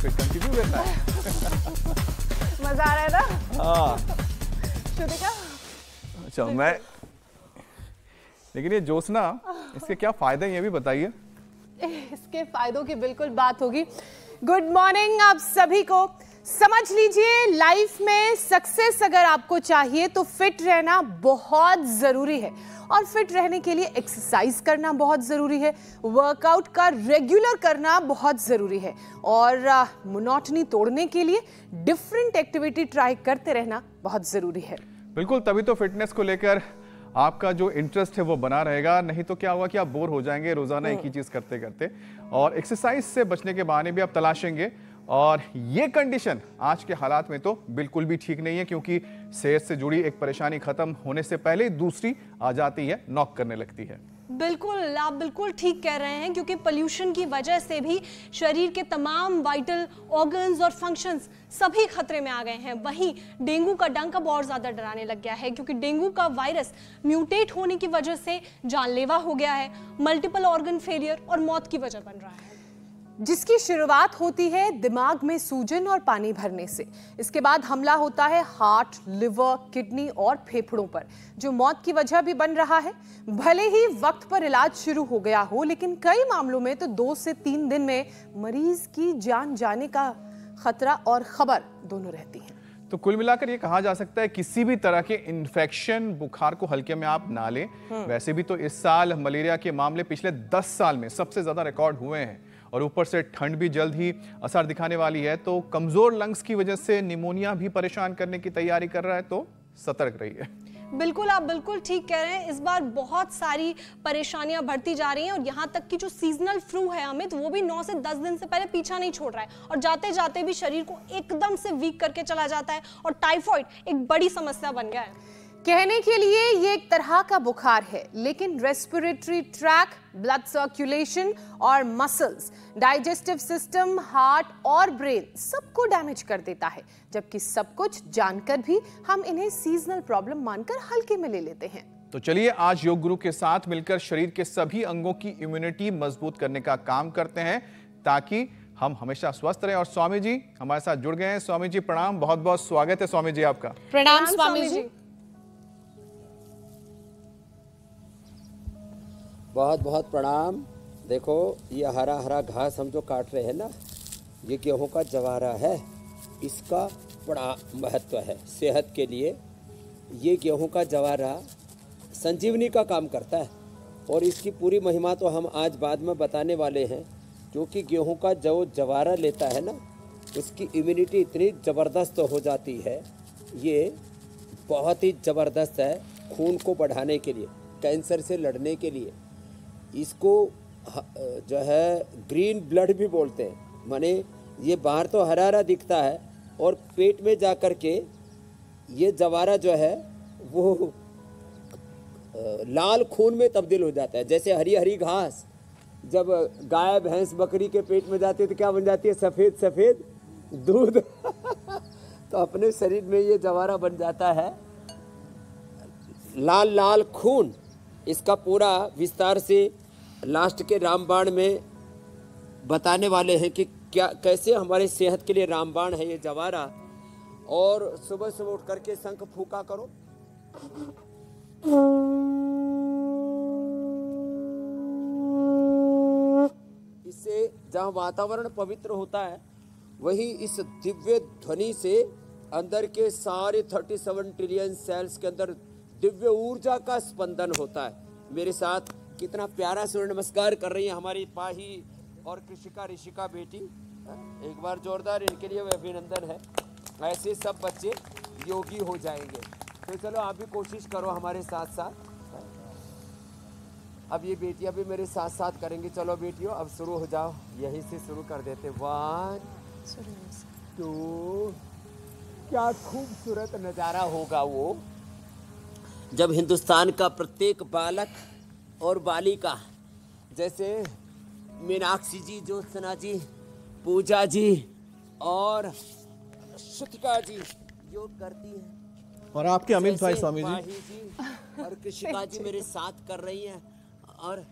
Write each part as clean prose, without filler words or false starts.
फिर कंटिन्यू करना है। मजा आ रहा है ना? हाँ श्रुतिका? अच्छा मैं, लेकिन ये ज्योत्सना, इसके क्या फायदे हैं ये भी बताइए। इसके फायदों की बिल्कुल बात होगी। गुड मॉर्निंग आप सभी को। समझ लीजिए, लाइफ में सक्सेस अगर आपको चाहिए तो फिट रहना बहुत जरूरी है, और फिट रहने के लिए एक्सरसाइज करना बहुत जरूरी है, वर्कआउट का रेगुलर करना बहुत जरूरी है, और मोनोटनी तोड़ने के लिए डिफरेंट एक्टिविटी ट्राई करते रहना बहुत जरूरी है। बिल्कुल, तभी तो फिटनेस को लेकर आपका जो इंटरेस्ट है वो बना रहेगा। नहीं तो क्या होगा कि आप बोर हो जाएंगे रोजाना एक ही चीज करते करते, और एक्सरसाइज से बचने के बहाने भी आप तलाशेंगे। और ये कंडीशन आज के हालात में तो बिल्कुल भी ठीक नहीं है, क्योंकि सेहत से जुड़ी एक परेशानी खत्म होने से पहले दूसरी आ जाती है, नॉक करने लगती है। बिल्कुल, आप बिल्कुल ठीक कह रहे हैं, क्योंकि पोल्यूशन की वजह से भी शरीर के तमाम वाइटल ऑर्गन्स और फंक्शंस सभी खतरे में आ गए हैं। वहीं डेंगू का डंक अब और ज्यादा डराने लग गया है, क्योंकि डेंगू का वायरस म्यूटेट होने की वजह से जानलेवा हो गया है, मल्टीपल ऑर्गन फेलियर और मौत की वजह बन रहा है, जिसकी शुरुआत होती है दिमाग में सूजन और पानी भरने से। इसके बाद हमला होता है हार्ट, लिवर, किडनी और फेफड़ों पर, जो मौत की वजह भी बन रहा है। भले ही वक्त पर इलाज शुरू हो गया हो, लेकिन कई मामलों में तो 2 से 3 दिन में मरीज की जान जाने का खतरा और खबर दोनों रहती है। तो कुल मिलाकर ये कहा जा सकता है, किसी भी तरह के इन्फेक्शन, बुखार को हल्के में आप ना लें। वैसे भी तो इस साल मलेरिया के मामले पिछले 10 साल में सबसे ज्यादा रिकॉर्ड हुए हैं, और ऊपर से ठंड भी जल्द ही असर दिखाने वाली है। तो कमजोर लंग्स की वजह से निमोनिया भी परेशान करने की तैयारी कर रहा है, तो सतर्क रहिए। बिल्कुल, आप बिल्कुल ठीक कह रहे हैं। इस बार बहुत सारी परेशानियां बढ़ती जा रही हैं, और यहाँ तक कि जो सीजनल फ्लू है अमित, वो भी 9 से 10 दिन से पहले पीछा नहीं छोड़ रहा है, और जाते जाते भी शरीर को एकदम से वीक करके चला जाता है, और टाइफाइड एक बड़ी समस्या बन गया है। कहने के लिए ये एक तरह का बुखार है, लेकिन रेस्पिरेटरी ट्रैक, ब्लड सर्कुलेशन और मसल्स, डाइजेस्टिव सिस्टम, हार्ट और ब्रेन सबको डैमेज कर देता है। जबकि सब कुछ जानकर भी हम इन्हें सीजनल प्रॉब्लम मानकर हल्के में ले लेते हैं। तो चलिए आज योग गुरु के साथ मिलकर शरीर के सभी अंगों की इम्यूनिटी मजबूत करने का काम करते हैं, ताकि हम हमेशा स्वस्थ रहें। और स्वामी जी हमारे साथ जुड़ गए हैं। स्वामी जी प्रणाम, बहुत बहुत स्वागत है स्वामी जी आपका। प्रणाम स्वामी जी। बहुत बहुत प्रणाम। देखो, ये हरा हरा घास हम जो काट रहे हैं ना, ये गेहूं का जवारा है। इसका बड़ा महत्व है सेहत के लिए। ये गेहूं का जवारा संजीवनी का काम करता है, और इसकी पूरी महिमा तो हम आज बाद में बताने वाले हैं। क्योंकि गेहूं का जो जवारा लेता है ना, उसकी इम्यूनिटी इतनी ज़बरदस्त हो जाती है, ये बहुत ही ज़बरदस्त है खून को बढ़ाने के लिए, कैंसर से लड़ने के लिए। इसको जो है ग्रीन ब्लड भी बोलते हैं। माने ये बाहर तो हरा हरा दिखता है, और पेट में जा कर के ये जवारा जो है वो लाल खून में तब्दील हो जाता है। जैसे हरी हरी घास जब गाय, भैंस, बकरी के पेट में जाती है तो क्या बन जाती है? सफ़ेद सफ़ेद दूध। तो अपने शरीर में ये जवारा बन जाता है लाल लाल खून। इसका पूरा विस्तार से लास्ट के रामबाण में बताने वाले हैं कि क्या कैसे हमारे सेहत के लिए रामबाण है ये जवारा। और सुबह सुबह उठ करके शंख फूका करो। इससे जहाँ वातावरण पवित्र होता है, वही इस दिव्य ध्वनि से अंदर के सारे 37 ट्रिलियन सेल्स के अंदर दिव्य ऊर्जा का स्पंदन होता है। मेरे साथ कितना प्यारा सूर्य नमस्कार कर रही है हमारी पाही और कृषिका ऋषिका बेटी। एक बार जोरदार इनके लिए अभिनंदन है। ऐसे सब बच्चे योगी हो जाएंगे। तो चलो आप भी कोशिश करो हमारे साथ साथ। अब ये बेटियां भी मेरे साथ साथ करेंगे। चलो बेटियों, अब शुरू हो जाओ। यहीं से शुरू कर देते। 1 2। क्या खूबसूरत नज़ारा होगा वो, जब हिंदुस्तान का प्रत्येक बालक और बालिका, जैसे मीनाक्षी जी, ज्योत्सना जी, पूजा जी और श्रुतिका जी योग करती हैं, और आपके अमित भाई स्वामी जी और कृषिका जी मेरे साथ कर रही हैं, और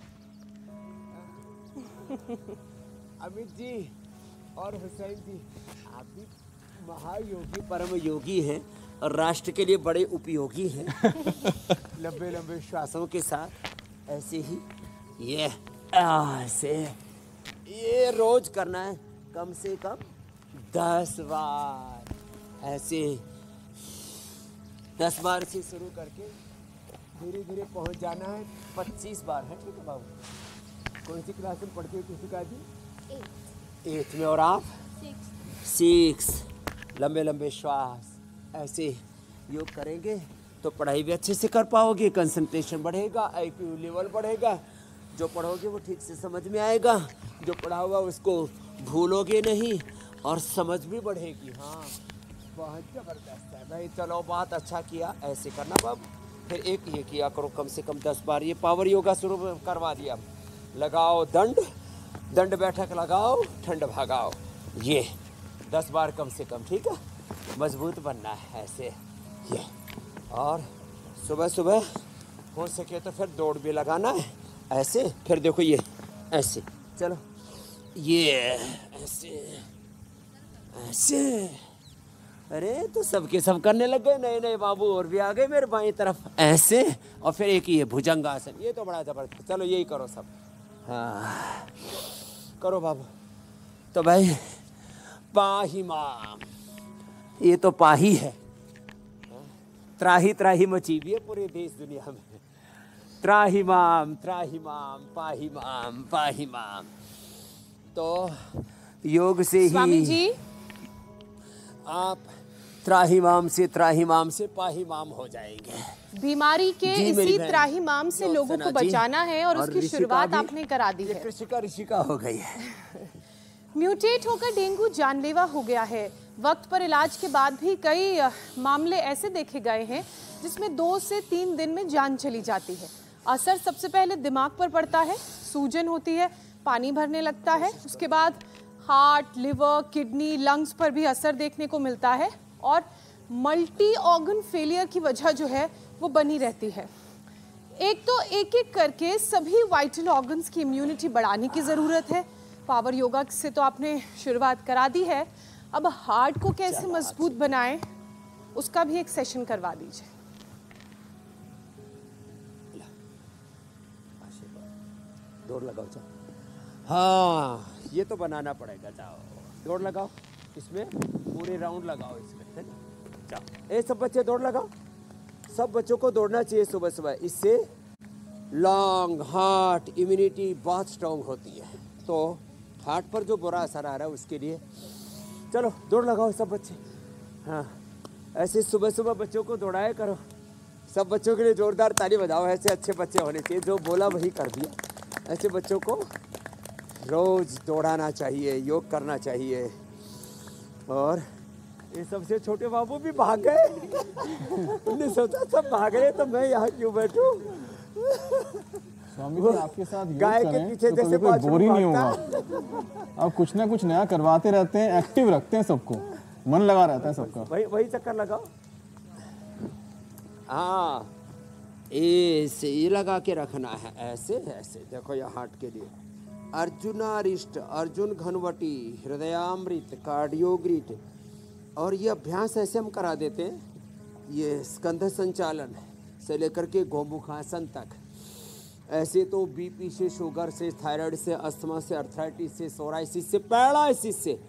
अमित जी और हुसैन जी, आप भी महायोगी परम योगी हैं और राष्ट्र के लिए बड़े उपयोगी हैं। लंबे लंबे श्वासों के साथ ऐसे ही ये ऐसे ये रोज करना है, कम से कम 10 बार। ऐसे 10 बार से शुरू करके धीरे धीरे पहुंच जाना है 25 बार है। ठीक है बाबू, कौन सी क्लास में पढ़ते हो कृषिका जी? 8th में। और आप? 6। लंबे लंबे श्वास ऐसे योग करेंगे तो पढ़ाई भी अच्छे से कर पाओगे, कंसंट्रेशन बढ़ेगा, IQ लेवल बढ़ेगा, जो पढ़ोगे वो ठीक से समझ में आएगा, जो पढ़ा हुआ उसको भूलोगे नहीं और समझ भी बढ़ेगी। हाँ, बहुत ज़बरदस्त है भाई। चलो, बहुत अच्छा किया। ऐसे करना बाबू। फिर एक ये किया करो कम से कम 10 बार। ये पावर योगा शुरू करवा दिया। लगाओ दंड, दंड बैठक लगाओ, ठंड भगाओ। ये 10 बार कम से कम। ठीक है, मजबूत बनना है ऐसे ये। और सुबह सुबह हो सके तो फिर दौड़ भी लगाना है ऐसे। फिर देखो ये ऐसे, चलो ये ऐसे ऐसे। अरे तो सबके सब करने लग गए, नए नए बाबू और भी आ गए मेरे बाएं तरफ ऐसे। और फिर एक ये भुजंगासन, ये तो बड़ा जबरदस्त। चलो यही करो सब। हाँ करो बाबू। तो भाई पाही माम, ये तो पाही है। त्राही त्राही मची हुई है पूरे देश दुनिया में। त्राही माम, त्राही माम, पाही माम, पाही माम। तो योग से स्वामी ही जी आप त्राहिमाम से पाहिमाम हो जाएंगे। बीमारी के जी, मेरी इसी बहन। त्राहिमाम से लोगों को ज्योत्सना जी। बचाना है और उसकी ऋषिका शुरुआत भी- आपने करा दी ये है। ऋषिका हो गई है। म्यूटेट होकर डेंगू जानलेवा हो गया है। वक्त पर इलाज के बाद भी कई मामले ऐसे देखे गए हैं जिसमें 2 से 3 दिन में जान चली जाती है। असर सबसे पहले दिमाग पर पड़ता है, सूजन होती है, पानी भरने लगता है। उसके बाद हार्ट, लिवर, किडनी, लंग्स पर भी असर देखने को मिलता है और मल्टी ऑर्गन फेलियर की वजह जो है वो बनी रहती है। एक तो एक एक करके सभी वाइटल ऑर्गन्स की इम्यूनिटी बढ़ाने की ज़रूरत है। पावर योगा से तो आपने शुरुआत करा दी है, अब हार्ट को कैसे मजबूत बनाएं उसका भी एक सेशन करवा दीजिए। दौड़ लगाओ, जाओ। हाँ, ये तो बनाना पड़ेगा। जाओ दौड़ लगाओ, इसमें पूरे राउंड लगाओ इसमें, है ना? जाओ, ये सब बच्चे दौड़ लगाओ। सब बच्चों को दौड़ना चाहिए सुबह सुबह। इससे लंग, हार्ट, इम्यूनिटी बहुत स्ट्रांग होती है। तो हार्ट पर जो बुरा असर आ रहा है उसके लिए चलो दौड़ लगाओ सब बच्चे। हाँ, ऐसे सुबह सुबह बच्चों को दौड़ाया करो। सब बच्चों के लिए जोरदार ताली बजाओ। ऐसे अच्छे बच्चे होने चाहिए, जो बोला वही कर दिया। ऐसे बच्चों को रोज दौड़ाना चाहिए, योग करना चाहिए। और ये सबसे छोटे बाबू भी भाग गए। उन्होंने सोचा सब भाग रहे तो मैं यहाँ क्यों बैठूं? स्वामी जी आपके साथ योग गाय के करें पीछे तो जैसे कभी कोई बाछड़ी बोर ही नहीं भागता होगा। आप कुछ ना कुछ नया करवाते रहते हैं, एक्टिव रखते हैं सबको, मन लगा रहता है सबका। वही चक्कर लगाओ। हाँ, ऐसे ये लगा के रखना है। ऐसे ऐसे देखो, ये हार्ट के लिए अर्जुनारिष्ट, अर्जुन घनवटी, हृदयामृत, कार्डियोग्रिट। और ये अभ्यास ऐसे हम करा देते हैं, ये स्कंध संचालन से लेकर के गोमुखासन तक। ऐसे तो बीपी से, शुगर से, थायराइड से, अस्थमा से, अर्थराइटिस से, सोराइसिस से, पैरालिसिस से।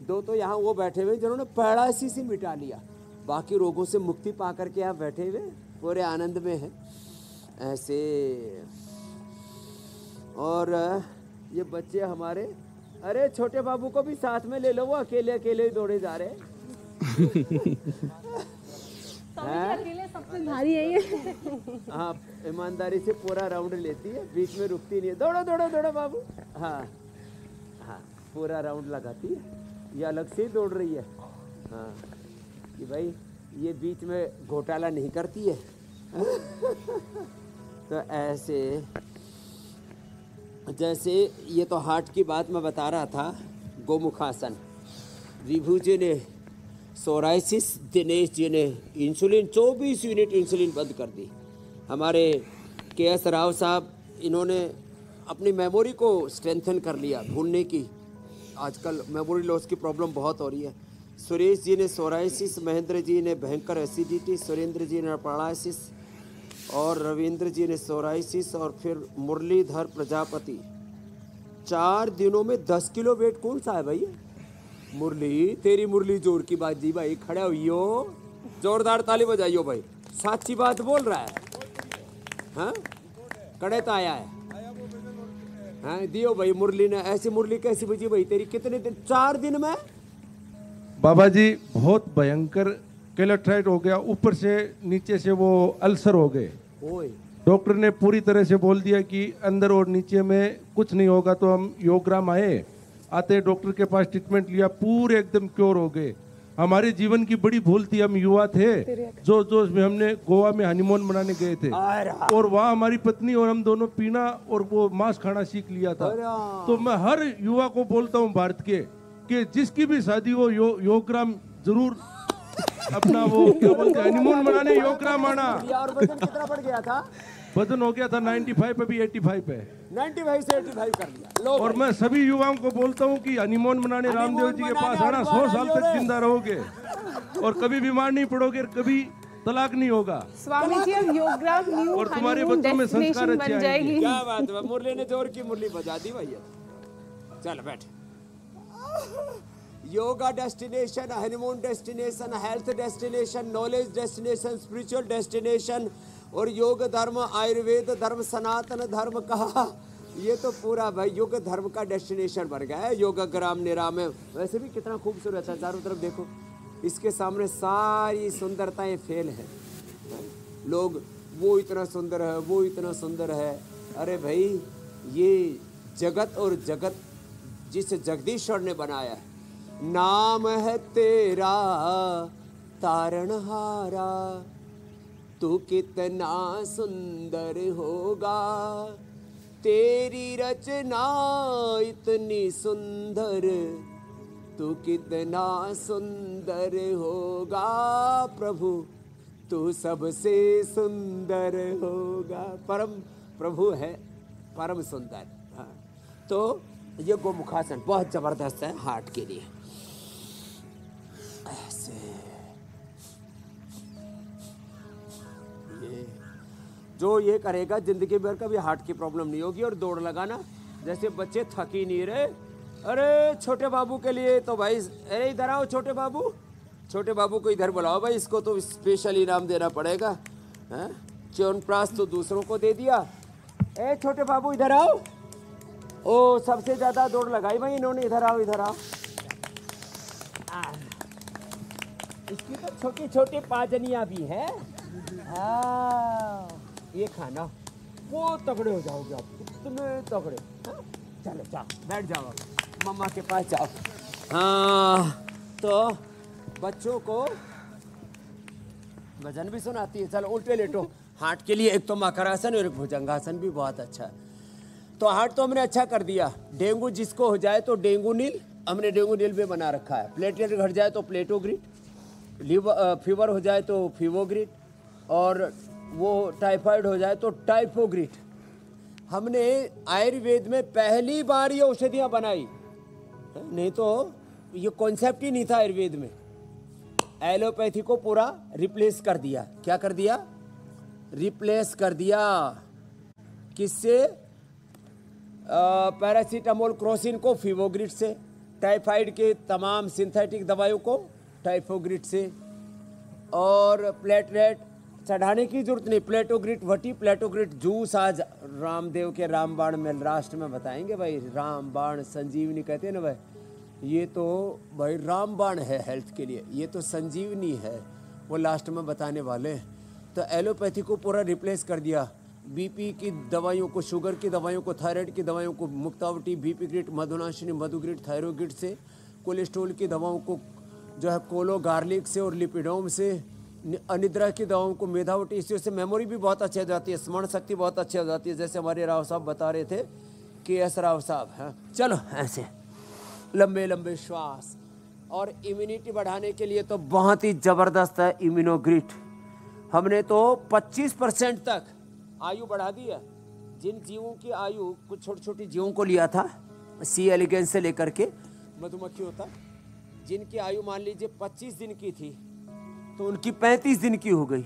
2 तो यहाँ वो बैठे हुए जिन्होंने पैरालिसिस ही मिटा लिया। बाकी रोगों से मुक्ति पा करके आप बैठे हुए पूरे आनंद में हैं ऐसे। और ये बच्चे हमारे, अरे छोटे बाबू को भी साथ में ले लो, वो अकेले अकेले ही दौड़े जा रहे हैं। अकेले सबसे भारी है ये। हाँ, ईमानदारी से पूरा राउंड लेती है, बीच में रुकती नहीं है। दौड़ो दौड़ो दौड़ो बाबू। हाँ हाँ, पूरा राउंड लगाती है। ये अलग से ही दौड़ रही है। हाँ, कि भाई ये बीच में घोटाला नहीं करती है। तो ऐसे, जैसे ये तो हार्ट की बात मैं बता रहा था, गोमुखासन। विभू जी ने सोराइसिस, दिनेश जी ने इंसुलिन 24 यूनिट इंसुलिन बंद कर दी। हमारे KS राव साहब, इन्होंने अपनी मेमोरी को स्ट्रेंथन कर लिया, भूलने की आजकल मेमोरी लॉस की प्रॉब्लम बहुत हो रही है। सुरेश जी ने सोराइसिस, महेंद्र जी ने भयंकर एसिडिटी, सुरेंद्र जी ने पैरालिसिस और रविंद्र जी ने सोराइसिस और फिर मुरलीधर प्रजापति। 4 दिनों में 10 किलो वेट कौन सा है भाई? मुरली, तेरी मुरली जोर की बात जी भाई, खड़े होइयो, जोरदार ताली बजाइयो भाई, सच्ची बात बोल रहा है। हाँ कड़े तो आया है। हाँ दियो भाई मुरली ने, ऐसी मुरली कैसी बजी भाई तेरी? कितने दिन? 4 दिन में बाबा जी बहुत भयंकर कोलेस्ट्रॉल हो गया, ऊपर से नीचे से वो अल्सर हो गए। ओए डॉक्टर ने पूरी तरह से बोल दिया कि अंदर और नीचे में कुछ नहीं होगा। तो हम योगग्राम आते डॉक्टर के पास ट्रीटमेंट लिया, पूरे एकदम क्योर हो गए। हमारे जीवन की बड़ी भूल थी, हम युवा थे, जोश में हमने गोवा में हनीमून मनाने गए थे और वहाँ हमारी पत्नी और हम दोनों पीना और वो मांस खाना सीख लिया था। तो मैं हर युवा को बोलता हूँ भारत के कि जिसकी भी शादी हो योगग्राम जरूर अपना वो क्या बोलते हैं हनीमून मनाने योगग्राम आना। और वजन कितना बढ़ गया था? वजन हो गया था 95, अभी 85 है। 95 से 85 कर लिया। लो और मैं सभी युवाओं को बोलता हूँ कि हनीमून मनाने रामदेव जी के पास आना, 100 साल तक जिंदा रहोगे और कभी बीमार नहीं पड़ोगे, कभी तलाक नहीं होगा। स्वामी जी अब योगग्राम न्यू और तुम्हारे बच्चों में संस्कार अच्छे बन जाएगी। क्या बात है, मुरली ने जोर की मुरली बजा दी भैया। चल बैठ। Yoga destination, honeymoon destination, health destination, knowledge destination, spiritual destination और योग धर्म, आयुर्वेद धर्म, सनातन धर्म का ये तो पूरा भाई योग धर्म का डेस्टिनेशन बन गया है। योगग्राम निराम है। वैसे भी कितना खूबसूरत है, चारों तरफ देखो, इसके सामने सारी सुंदरताएं फेल है। लोग वो इतना सुंदर है, वो इतना सुंदर है। अरे भाई ये जगत और जगत जिस जगदीश्वर ने बनाया है, नाम है तेरा तारणहारा, तू कितना सुंदर होगा, तेरी रचना इतनी सुंदर, तू कितना सुंदर होगा प्रभु, तू सबसे सुंदर होगा। परम प्रभु है, परम सुंदर। हाँ। तो ये गोमुखासन बहुत जबरदस्त है हार्ट के लिए। ऐसे जो ये करेगा जिंदगी भर कभी हार्ट की प्रॉब्लम नहीं होगी। और दौड़ लगाना, जैसे बच्चे थक ही नहीं रहे। अरे छोटे बाबू के लिए तो भाई, अरे इधर आओ छोटे बाबू, छोटे बाबू को इधर बुलाओ भाई, इसको तो स्पेशल इनाम देना पड़ेगा। च्यवनप्राश तो दूसरों को दे दिया। ए छोटे बाबू इधर आओ। ओ सबसे ज्यादा दौड़ लगाई भाई इन्होंने, इधर आओ इधर आओ। इसकी तो छोटी छोटी पाजनियां भी है। ये खाना वो तगड़े हो जाओगे आप, इतने तगड़े। चलो जाओ बैठ जाओ, मम्मा के पास जाओ। हाँ तो बच्चों को भजन भी सुनाती है। चलो उल्टे लेटो। हार्ट के लिए एक तो मकरासन और एक भुजंगासन भी बहुत अच्छा है। तो हार्ट तो हमने अच्छा कर दिया। डेंगू जिसको हो जाए तो डेंगू नील, हमने डेंगू नील भी बना रखा है। प्लेटलेट घट जाए तो प्लेटोग्रिट, फीवर हो जाए तो फीवोग्रिट, और वो टाइफाइड हो जाए तो टाइफोग्रिट। हमने आयुर्वेद में पहली बार ये औषधियाँ बनाई, नहीं तो ये कॉन्सेप्ट ही नहीं था आयुर्वेद में। एलोपैथी को पूरा रिप्लेस कर दिया। क्या कर दिया? रिप्लेस कर दिया। किससे? पैरासीटामोल क्रोसिन को फीवोग्रिट से, टाइफाइड के तमाम सिंथेटिक दवाइयों को टाइफोग्रिट से, और प्लेटलेट चढ़ाने की जरूरत नहीं, प्लेटोग्रिट वटी, प्लेटोग्रिट जूस। आज रामदेव के रामबाण में लास्ट में बताएंगे भाई। रामबाण संजीवनी कहते हैं ना भाई, ये तो भाई रामबाण है हेल्थ के लिए, ये तो संजीवनी है, वो लास्ट में बताने वाले। तो एलोपैथी को पूरा रिप्लेस कर दिया। बीपी की दवाइयों को, शुगर की दवाइयों को, थायराइड की दवाइयों को मुक्तावटी, बीपी ग्रिट, मधुनाशिनी, मधुग्रिट, थायरोग्रिट से, कोलेस्ट्रोल की दवाओं को जो है कोलो गार्लिक से और लिपिडोम से, अनिद्रा की दवाओं को मेधावटी। इससे मेमोरी भी बहुत अच्छी हो जाती है, स्मरण शक्ति बहुत अच्छी हो जाती है, जैसे हमारे राव साहब बता रहे थे, KS राव साहब। हाँ चलो ऐसे लंबे लंबे श्वास। और इम्यूनिटी बढ़ाने के लिए तो बहुत ही ज़बरदस्त है इम्यूनोग्रिट। हमने तो 25% तक आयु बढ़ा दी है। जिन जीवों की आयु, कुछ छोटी छोटी जीवों को लिया था C. एलिगेंस से लेकर के मधुमक्खी होता है, जिनकी आयु मान लीजिए 25 दिन की थी तो उनकी 35 दिन की हो गई।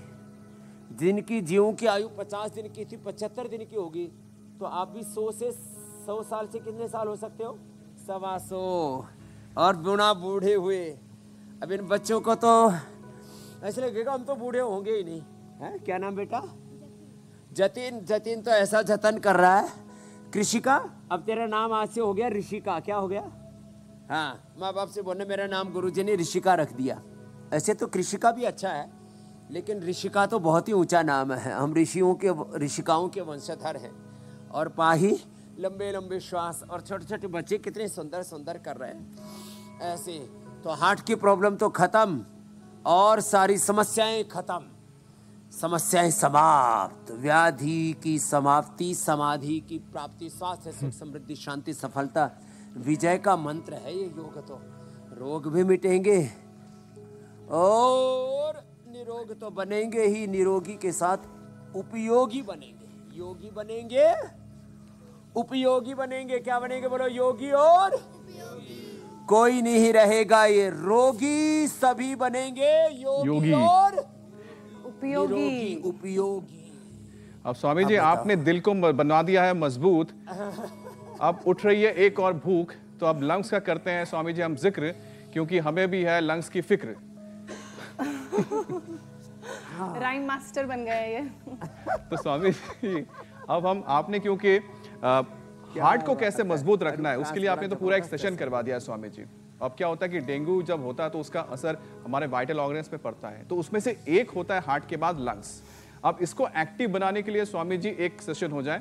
जिनकी जीवों की आयु 50 दिन की थी 75 दिन की होगी। तो आप भी 100 साल से कितने साल हो सकते हो? 125। और बुढ़ा बूढ़े हुए। अब इन बच्चों को तो ऐसे लगेगा हम तो बूढ़े होंगे ही नहीं है। क्या नाम बेटा? जतिन। जतिन तो ऐसा जतन कर रहा है। कृषिका, अब तेरा नाम आज से हो गया ऋषिका। क्या हो गया? हाँ, माँ बाप से बोलने मेरा नाम गुरुजी ने ऋषिका रख दिया। ऐसे तो कृषिका भी अच्छा है, लेकिन ऋषिका तो बहुत ही ऊंचा नाम है। हम ऋषिकाओं के वंशधर हैं। और पाही, लंबे लंबे श्वास, और छोटे छोटे बच्चे कितने सुंदर सुंदर कर रहे हैं ऐसे। तो हार्ट की प्रॉब्लम तो खत्म और सारी समस्याएं खत्म, समस्याएं समाप्त, व्याधि की समाप्ति, समाधि की प्राप्ति, स्वास्थ्य, सुख, समृद्धि, शांति, सफलता, विजय का मंत्र है ये योग। तो रोग भी मिटेंगे और निरोग तो बनेंगे ही, निरोगी के साथ उपयोगी बनेंगे। योगी बनेंगे, उपयोगी बनेंगे। क्या बनेंगे बोलो? योगी और कोई नहीं रहेगा ये रोगी, सभी बनेंगे योगी और उपयोगी। उपयोगी। अब स्वामी जी आपने दिल को बना दिया है मजबूत, अब उठ रही है एक और भूख। तो अब लंग्स का करते हैं स्वामी जी हम जिक्र, क्योंकि हमें भी है लंग्स की फिक्र। राइम मास्टर बन गए ये। तो स्वामी जी अब हम आपने क्योंकि हार्ट को कैसे मजबूत रखना है उसके लिए आपने तो पूरा एक सेशन करवा दिया है स्वामी जी। अब क्या होता है कि डेंगू जब होता है तो उसका असर हमारे वाइटल ऑर्गन्स पे पड़ता है, तो उसमें से एक होता है हार्ट के बाद लंग्स। अब इसको एक्टिव बनाने के लिए स्वामी जी एक सेशन हो जाए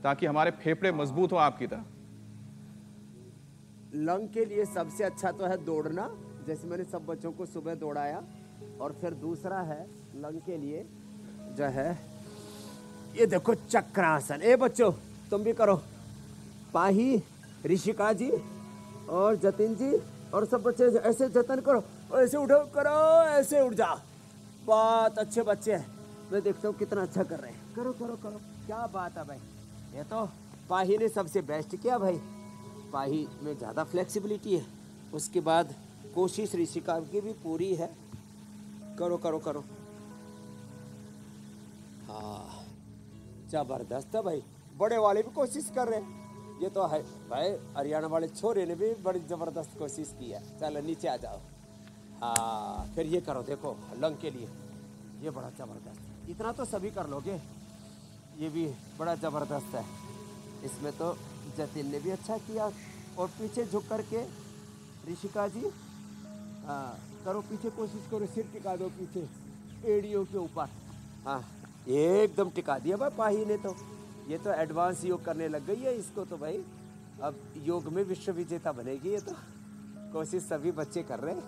ताकि हमारे फेफड़े मजबूत हो आपकी तरह। लंग के लिए सबसे अच्छा तो है दौड़ना, जैसे मैंने सब बच्चों को सुबह दौड़ाया। और फिर दूसरा है लंग के लिए जो है ये देखो चक्रासन। ए बच्चों तुम भी करो। पाही, ऋषिका जी और जतिन जी और सब बच्चे ऐसे जतन करो, ऐसे उठो करो, ऐसे उठ जाओ। बहुत अच्छे बच्चे हैं, मैं देखता हूँ कितना अच्छा कर रहे हैं। करो करो करो, क्या बात है भाई। ये तो पाही ने सबसे बेस्ट किया भाई। पाही में ज़्यादा फ्लेक्सिबिलिटी है। उसके बाद कोशिश ऋषिका की भी पूरी है। करो करो करो। हाँ जबरदस्त है भाई। बड़े वाले भी कोशिश कर रहे हैं। ये तो है भाई, हरियाणा वाले छोरे ने भी बड़ी जबरदस्त कोशिश की है। चलो नीचे आ जाओ। हाँ फिर ये करो, देखो लंग के लिए ये बड़ा जबरदस्त। इतना तो सभी कर लोगे, ये भी बड़ा जबरदस्त है। इसमें तो जतिन ने भी अच्छा किया। और पीछे झुक करके ऋषिका जी हाँ करो, पीछे कोशिश करो, सिर टिका दो पीछे एड़ियों के ऊपर। हाँ एकदम टिका दिया भाई पाही ने तो। ये तो एडवांस योग करने लग गई है इसको तो भाई। अब योग में विश्व विजेता बनेगी ये तो। कोशिश सभी बच्चे कर रहे हैं।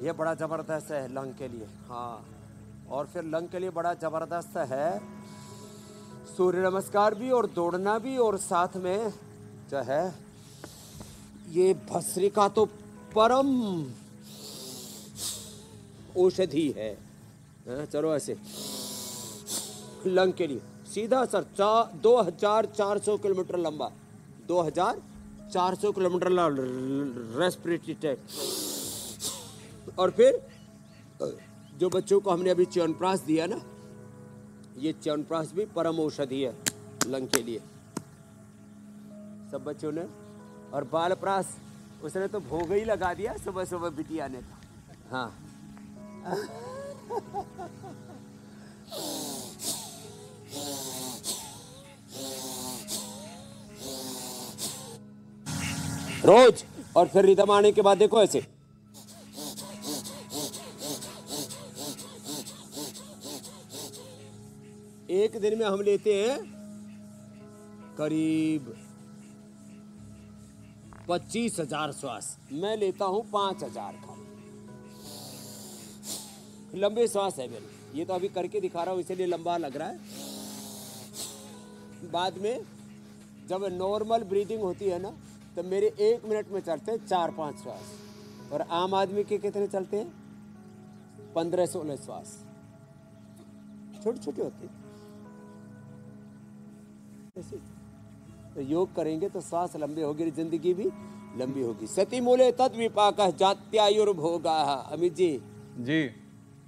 ये बड़ा ज़बरदस्त है लंग के लिए। हाँ और फिर लंग के लिए बड़ा ज़बरदस्त है सूर्य नमस्कार भी और दौड़ना भी, और साथ में जो है ये भस्त्रिका तो परम औषधि है। चलो ऐसे लंग के लिए सीधा सर 2400 किलोमीटर लंबा, 2400 किलोमीटर रेस्पिरेटरी टैंक। और फिर जो बच्चों को हमने अभी च्यवनप्राश दिया ना, ये च्यवनप्राश भी परम औषधि है लंग के लिए सब बच्चों ने। और बालप्राश उसने तो भोग ही लगा दिया सुबह सुबह बिटिया ने तो। हाँ रोज। और फिर रिदम आने के बाद देखो ऐसे एक दिन में हम लेते हैं करीब 25,000 श्वास। मैं लेता हूं 5,000 का। लंबे श्वास है मेरे, ये तो अभी करके दिखा रहा हूं इसलिए लंबा लग रहा है। बाद में जब नॉर्मल ब्रीदिंग होती है ना, तो मेरे 1 मिनट में चलते हैं 4-5 श्वास। और आम आदमी के कितने चलते हैं? 15-16 श्वास। छोटे छोटे होते हैं ऐसे। तो योग करेंगे तो श्वास लंबे होगी, जिंदगी भी लंबी होगी। सती मूले तद विपाक जात्यायुर्भोगा। अमित जी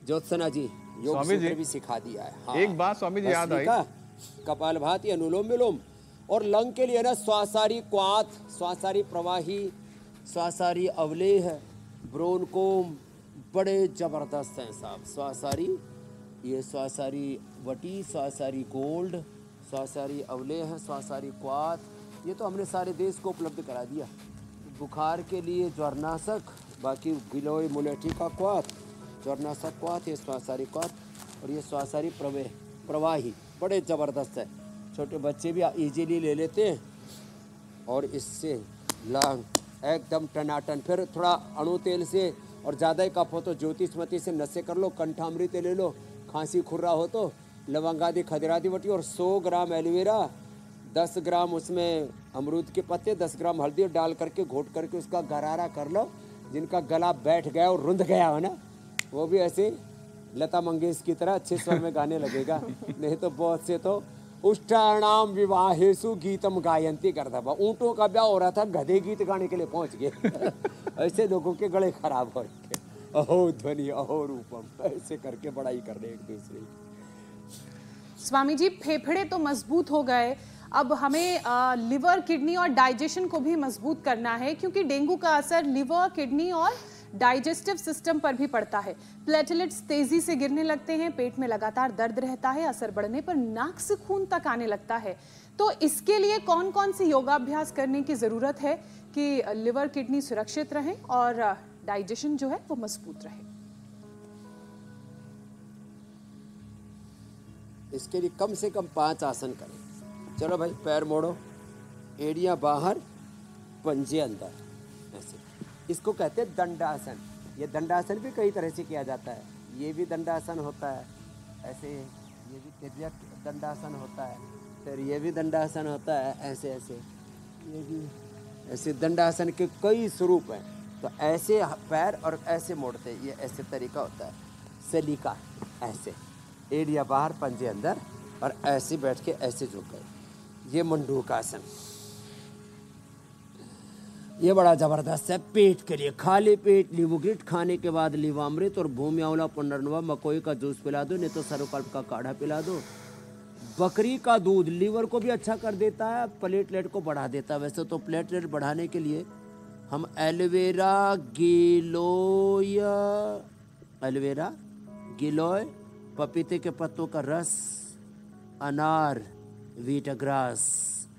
ज्योत्सना जी योग स्वामी जी सूत्र भी सिखा दिया है। हाँ। एक बात स्वामी जी याद आई, कपालभाति, अनुलोम विलोम। और लंग के लिए ना स्वासारी क्वाथ, स्वासारी प्रवाही, स्वासारी अवलेह, ब्रोनकोम बड़े जबरदस्त हैं साहब। स्वासारी, ये स्वासारी वटी, स्वासारी गोल्ड, स्वासारी अवलेह, स्वासारी क्वाथ, ये तो हमने सारे देश को उपलब्ध करा दिया। बुखार के लिए ज्वरनाशक, बाकी गिलोय मुलेठी का क्वाथ, ज्वरनाशक क्वाथ, ये स्वासारी क्वाथ और ये स्वासारी प्रवाही बड़े ज़बरदस्त है। छोटे बच्चे भी इजीली ले लेते हैं और इससे लांग एकदम टनाटन। फिर थोड़ा अणु तेल से और ज़्यादा ही कफ हो तो ज्योतिषमती से नशे कर लो, कंठामृत ले लो, खांसी खुर्रा हो तो लवंगादि खदरादि वटी और 100 ग्राम एलोवेरा, 10 ग्राम उसमें अमरूद के पत्ते, 10 ग्राम हल्दी डाल करके घोट करके उसका गरारा कर लो। जिनका गला बैठ गया और रुंध गया हो ना, वो भी ऐसे लता मंगेशकर की तरह अच्छे स्वर में गाने लगेगा। नहीं तो बहुत से तो उष्टाणाम विवाहेशु गीतम गायंती करता था। ऊँटों का ब्याह हो रहा था, गधे गीत गाने के लिए पहुंच गए। ऐसे लोगों के गले खराब हो रखे। अहो ध्वनि अहो रूपम, ऐसे करके बड़ाई कर रहे एक दूसरे की। स्वामी जी फेफड़े तो मजबूत हो गए, अब हमें लिवर, किडनी और डाइजेशन को भी मजबूत करना है, क्योंकि डेंगू का असर लिवर, किडनी और डाइजेस्टिव सिस्टम पर भी पड़ता है। प्लेटलेट्स तेजी से गिरने लगते हैं, पेट में लगातार दर्द रहता है, असर बढ़ने पर नाक से खून तक आने लगता है। तो इसके लिए कौन कौन सी योगाभ्यास करने की जरूरत है कि लिवर, किडनी सुरक्षित रहें और डाइजेशन जो है वो मजबूत रहे? इसके लिए कम से कम 5 आसन करें। चलो भाई, पैर मोड़ो, एड़ियाँ बाहर, पंजे अंदर, ऐसे। इसको कहते हैं दंडासन। ये दंडासन भी कई तरह से किया जाता है। ये भी दंडासन होता है ऐसे, ये भी तिर्यक दंडासन होता है, फिर ये भी दंडासन होता है ऐसे ऐसे, ये भी ऐसे। दंडासन के कई स्वरूप हैं। तो ऐसे पैर और ऐसे मोड़ते, ये ऐसे तरीका होता है। सलीका ऐसे, एड़िया बाहर, पंजे अंदर, और ऐसे बैठ के ऐसे झुक गए। ये मंडूकासन, ये बड़ा ज़बरदस्त है पेट के लिए। खाली पेट लीवोग्रिट खाने के बाद लीवामृत और भूमि आंवला, पुनर्नवा, मकोई का जूस पिला दो, नहीं तो सरोकल्प का काढ़ा पिला दो। बकरी का दूध लीवर को भी अच्छा कर देता है, प्लेटलेट को बढ़ा देता है। वैसे तो प्लेटलेट बढ़ाने के लिए हम एलोवेरा, गिलोय, पपीते के पत्तों का रस, अनार, वीटाग्रास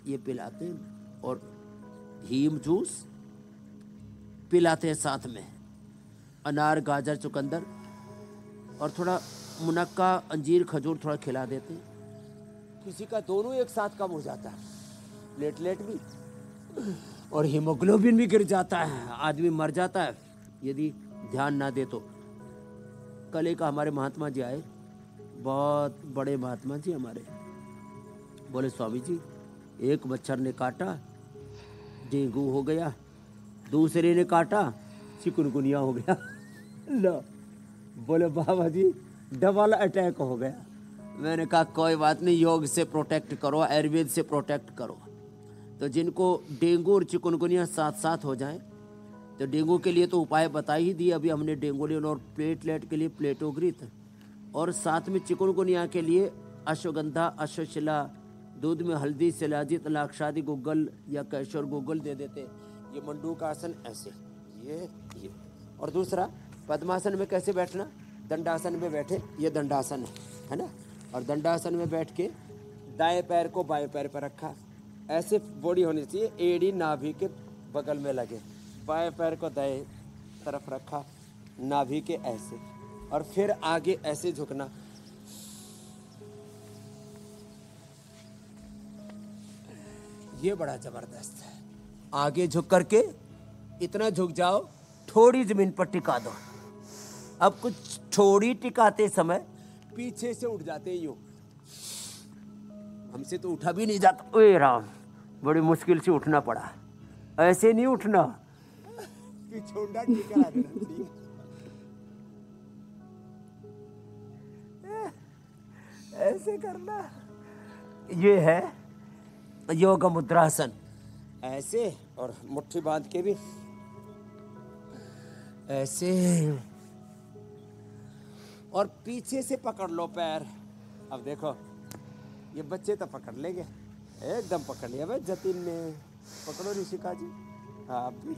ये पिलाते हैं, और हीम जूस पिलाते हैं साथ में। अनार, गाजर, चुकंदर और थोड़ा मुनक्का, अंजीर, खजूर थोड़ा खिला देते हैं। किसी का दोनों एक साथ कम हो जाता है, प्लेटलेट भी और हीमोग्लोबिन भी गिर जाता है, आदमी मर जाता है यदि ध्यान ना दे तो। कल एक हमारे महात्मा जी आए, बहुत बड़े महात्मा जी हमारे, बोले स्वामी जी एक मच्छर ने काटा, डेंगू हो गया, दूसरे ने काटा, चिकुनगुनिया हो गया। लो, बोले बाबा जी डबल अटैक हो गया। मैंने कहा कोई बात नहीं, योग से प्रोटेक्ट करो, आयुर्वेद से प्रोटेक्ट करो। तो जिनको डेंगू और चिकुनगुनिया साथ साथ हो जाएं, तो डेंगू के लिए तो उपाय बता ही दिए अभी हमने, डेंगुलियन, और प्लेटलेट के लिए प्लेटोग्रित, और साथ में चिकुनगुनिया के लिए अश्वगंधा, अश्वशिला, दूध में हल्दी, शिलाजित, लाक्षादि, गुग्गल या कैशोर गुग्गल दे देते। ये मंडूकासन ऐसे, ये। और दूसरा पद्मासन में कैसे बैठना, दंडासन में बैठे, ये दंडासन है ना। और दंडासन में बैठ के दाएं पैर को बाएं पैर पर रखा, ऐसे बॉडी होनी चाहिए, एड़ी नाभि के बगल में लगे, बाएं पैर को दाएं तरफ रखा, नाभि के ऐसे, और फिर आगे ऐसे झुकना। ये बड़ा जबरदस्त है। आगे झुक करके इतना झुक जाओ, थोड़ी जमीन पर टिका दो। अब कुछ थोड़ी टिकाते समय पीछे से उठ जाते यूं, हमसे तो उठा भी नहीं जाता। ओए राम, बड़ी मुश्किल से उठना पड़ा। ऐसे नहीं उठना, पिछोंडा टिका रहना चाहिए। ऐसे करना। ये है योग मुद्रासन, ऐसे, और मुट्ठी बांध के भी ऐसे, और पीछे से पकड़ लो पैर। अब देखो ये बच्चे तो पकड़ लेंगे, एकदम पकड़ लिया भाई जतिन ने। पकड़ो ऋषिका जी, हाँ आप भी,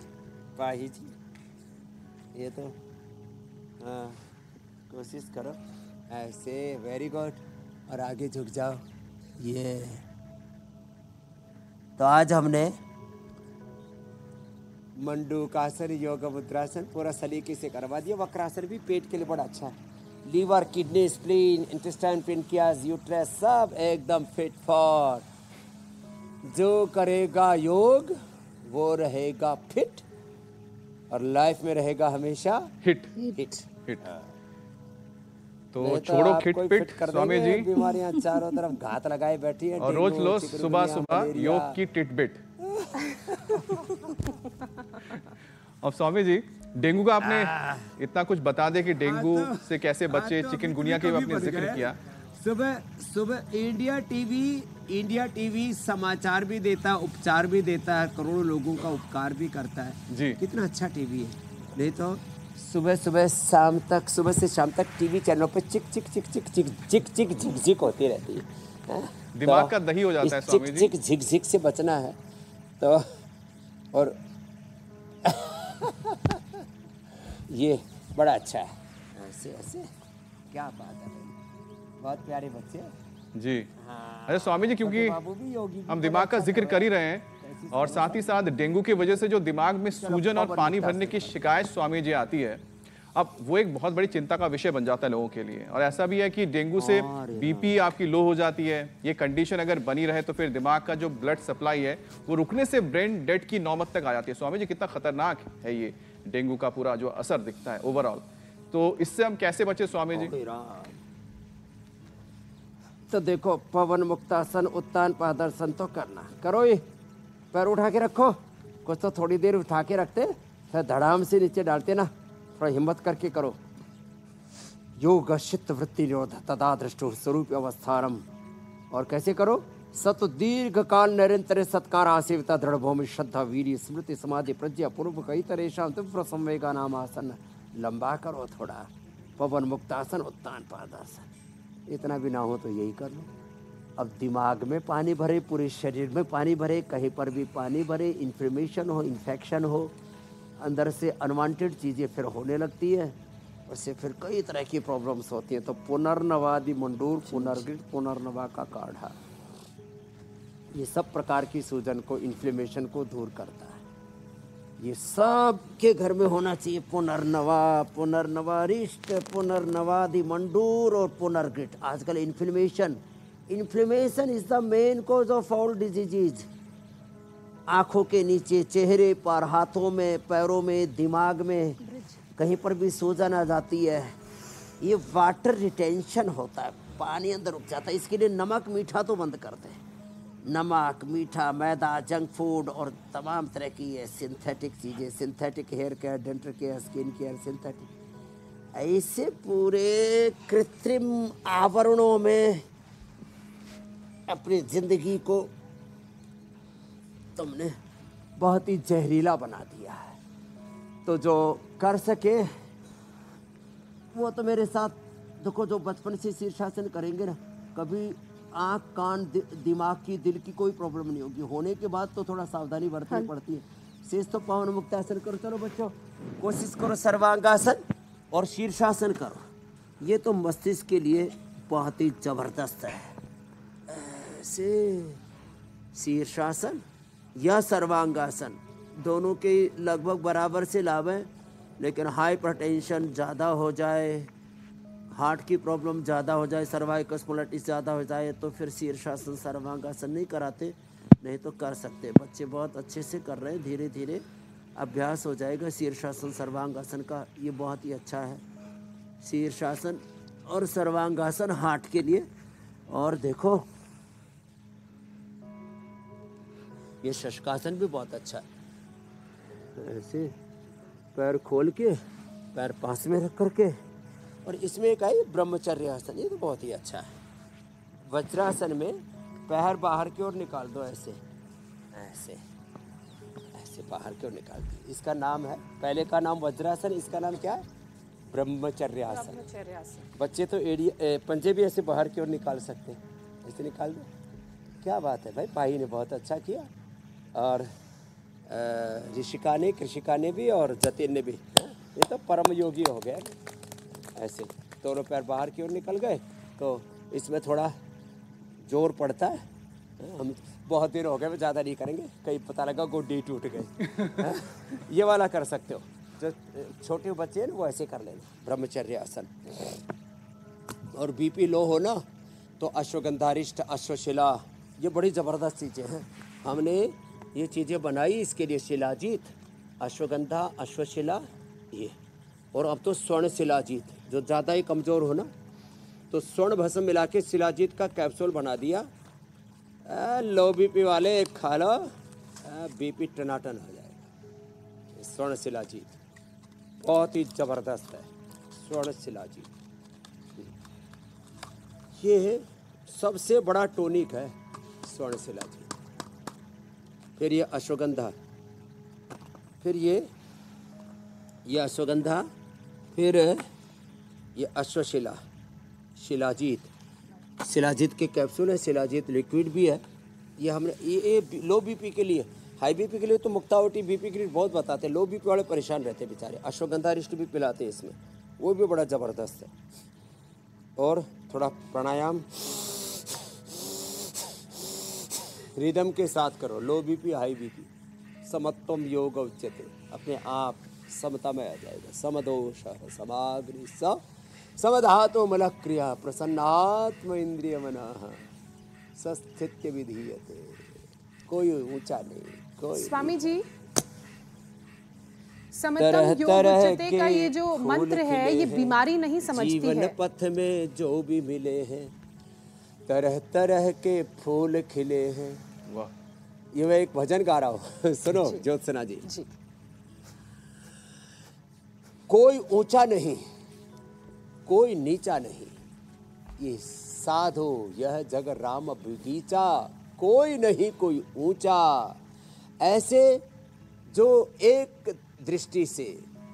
पाही जी, ये तो हाँ कोशिश करो ऐसे, वेरी गुड, और आगे झुक जाओ। ये तो आज हमने मंडूकासन, योग मुद्रासन पूरा सलीके से करवा दिया। वक्रासन भी पेट के लिए बड़ा अच्छा है। Liver, kidney, spleen, intestine, pancreas, uterus सब एकदम फिट फॉर। जो करेगा योग वो रहेगा फिट और लाइफ में रहेगा हमेशा हिट हिट। हिट। तो छोड़ो खिट पिट स्वामी जी, बीमारियां चारों तरफ घात लगाए बैठी है। और रोज लो सुबह सुबह योग की टिटबिट। अब स्वामी जी, डेंगू का आपने इतना कुछ बता दे कि डेंगू से कैसे बचे, चिकनगुनिया के भी आपने जिक्र किया। सुबह सुबह इंडिया टीवी समाचार भी देता है, उपचार भी देता है, करोड़ों लोगों का उपकार भी करता है जी। कितना अच्छा टीवी है। नहीं तो सुबह से शाम तक टीवी चैनलों पे चिक चिक चिक चिक चिक चिक चिक झिक झिक होती रहती है। दिमाग का दही हो जाता है स्वामी जी। चिक झिक झिक से बचना है तो, और ये बड़ा अच्छा है। ऐसे ऐसे क्या बात है, बहुत प्यारे बच्चे जी। अरे स्वामी जी, क्योंकि हम दिमाग का जिक्र कर ही रहे हैं और साथ ही साथ डेंगू की वजह से जो दिमाग में सूजन और पानी भरने की शिकायत स्वामी जी आती है, अब वो एक बहुत बड़ी चिंता का विषय बन जाता है लोगों के लिए। और ऐसा भी है कि डेंगू से बीपी आपकी लो हो जाती है। ये कंडीशन अगर बनी रहे तो फिर दिमाग का जो ब्लड सप्लाई है वो रुकने से ब्रेन डेड की नौबत तक आ जाती है। स्वामी जी, कितना खतरनाक है ये डेंगू का पूरा जो असर दिखता है ओवरऑल, तो इससे हम कैसे बचे स्वामी जी? तो देखो, पवन मुक्तासन, उत्तान पादर्शन तो करना करो। ये पैर उठा के रखो, कुछ तो थोड़ी देर उठा के रखते, फिर धड़ाम से नीचे डालते ना, थोड़ा हिम्मत करके करो। योग चित्त वृत्ति निरोध तदा दृष्टु स्वरूप अवस्थारम। और कैसे करो? सत दीर्घ काल निरंतर सत्कार आसेविता दृढ़ भूमि श्रद्धा वीर्य स्मृति समाधि प्रज्ञा पूर्व कई तरेशम तीव्र संवेगा नाम आसन। लंबा करो थोड़ा, पवन मुक्तासन, उत्तान पादासन। इतना भी ना हो तो यही कर लो। अब दिमाग में पानी भरे, पूरे शरीर में पानी भरे, कहीं पर भी पानी भरे, इन्फ्लेमेशन हो, इन्फेक्शन हो, अंदर से अनवांटेड चीज़ें फिर होने लगती है, उससे फिर कई तरह की प्रॉब्लम्स होती हैं। तो पुनर्नवादि मंडूर, पुनर्गित, पुनर्नवा का काढ़ा, ये सब प्रकार की सूजन को, इन्फ्लेमेशन को दूर करता है। ये सब के घर में होना चाहिए। पुनर्नवा, पुनर्नवारिष्ट, पुनर्नवादि मंडूर और पुनर्गिट। आजकल inflammation is the main cause of all diseases. आंखों के नीचे, चेहरे पर, हाथों में, पैरों में, दिमाग में, कहीं पर भी सूजन आ जाती है। ये वाटर रिटेंशन होता है, पानी अंदर रुक जाता है। इसके लिए नमक मीठा तो बंद कर दें। नमक, मीठा, मैदा, जंक फूड और तमाम तरह की ये सिंथेटिक चीज़ें, synthetic hair care, dental care, skin care, synthetic, ऐसे पूरे कृत्रिम आवरणों में अपनी जिंदगी को तुमने बहुत ही जहरीला बना दिया है। तो जो कर सके वो तो मेरे साथ देखो, जो बचपन से शीर्षासन करेंगे ना, कभी आँख, कान, दिमाग की, दिल की कोई प्रॉब्लम नहीं होगी। होने के बाद तो थोड़ा सावधानी बरतनी पड़ती है। शेष तो पवन मुक्तासन करो। चलो बच्चों, कोशिश करो सर्वांगासन और शीर्षासन करो। ये तो मस्तिष्क के लिए बहुत ही जबरदस्त है। ऐसे शीर्षासन या सर्वांगासन दोनों के लगभग बराबर से लाभ है, लेकिन हाइपरटेंशन ज़्यादा हो जाए, हार्ट की प्रॉब्लम ज़्यादा हो जाए, सर्वाइकल स्पॉन्डिलाइटिस ज़्यादा हो जाए तो फिर शीर्षासन, सर्वांगासन नहीं कराते। नहीं तो कर सकते। बच्चे बहुत अच्छे से कर रहे हैं, धीरे धीरे अभ्यास हो जाएगा शीर्षासन सर्वांगासन का। ये बहुत ही अच्छा है, शीर्षासन और सर्वांगासन हार्ट के लिए। और देखो, ये शशकासन भी बहुत अच्छा है। ऐसे पैर खोल के, पैर पास में रख करके, और इसमें एक आई ब्रह्मचर्य आसन, ये तो बहुत ही अच्छा है। वज्रासन में पैर बाहर की ओर निकाल दो, ऐसे ऐसे ऐसे बाहर की ओर निकाल दो। इसका नाम है, पहले का नाम वज्रासन, इसका नाम क्या है? ब्रह्मचर्यासन। बच्चे तो पंजे भी ऐसे बाहर की ओर निकाल सकते हैं, ऐसे निकाल दो। क्या बात है भाई, भाई ने बहुत अच्छा किया, और ऋषिका ने, कृषिका ने भी, और जतिन ने भी। ये तो परम योगी हो गया। ऐसे दोनों पैर बाहर की ओर निकल गए तो इसमें थोड़ा जोर पड़ता है। हम बहुत दिन हो गए, ज़्यादा नहीं करेंगे, कहीं पता लगा गोड्डी टूट गई। ये वाला कर सकते हो, जो छोटे बच्चे हैं ना वो ऐसे कर लेना, ब्रह्मचर्य आसन। और बीपी लो हो ना तो अश्वगंधारिष्ट, अश्वशिला, ये बड़ी ज़बरदस्त चीज़ें हैं। हमने ये चीज़ें बनाई इसके लिए, शिलाजीत, अश्वगंधा, अश्वशिला ये। और अब तो स्वर्ण शिलाजीत, जो ज़्यादा ही कमज़ोर हो ना तो स्वर्ण भस्म मिला के शिलाजीत का कैप्सूल बना दिया। लो बीपी वाले एक खा लो, बीपी टनाटन हो जाएगा। स्वर्ण शिलाजीत बहुत ही ज़बरदस्त है, स्वर्ण शिलाजीत। ये सबसे बड़ा टॉनिक है स्वर्ण शिलाजीत। फिर ये अश्वगंधा, फिर ये अश्वगंधा, फिर ये अश्वशिला, शिलाजीत। शिलाजीत के कैप्सूल है, शिलाजीत लिक्विड भी है। ये हमने ये लो बीपी के लिए, हाई बीपी के लिए तो मुक्तावटी, बीपी के लिए बहुत बताते हैं। लो बीपी वाले परेशान रहते हैं बेचारे, अश्वगंधा रिष्ट भी पिलाते हैं इसमें, वो भी बड़ा ज़बरदस्त है। और थोड़ा प्राणायाम रिदम के साथ करो। लो बीपी, हाई बीपी, समत्वम योग उच्यते, अपने आप समता में आ जाएगा। समदोष समाग्नि समधातो मल क्रिया प्रसन्नात्म इंद्रिय मनाः सस्थित्य विधीयते। कोई ऊंचा नहीं, कोई। स्वामी जी, समत्वम योग उच्यते का ये जो मंत्र है, ये बीमारी नहीं समझती है। जीवन पथ में जो भी मिले हैं, तरह तरह के फूल खिले हैं। वाह, ये मैं एक भजन गा रहा हूँ, सुनो ज्योत्सना जी। कोई ऊंचा नहीं, कोई नीचा नहीं, ये साधो यह जग राम बगीचा। कोई नहीं कोई ऊंचा, ऐसे जो एक दृष्टि से,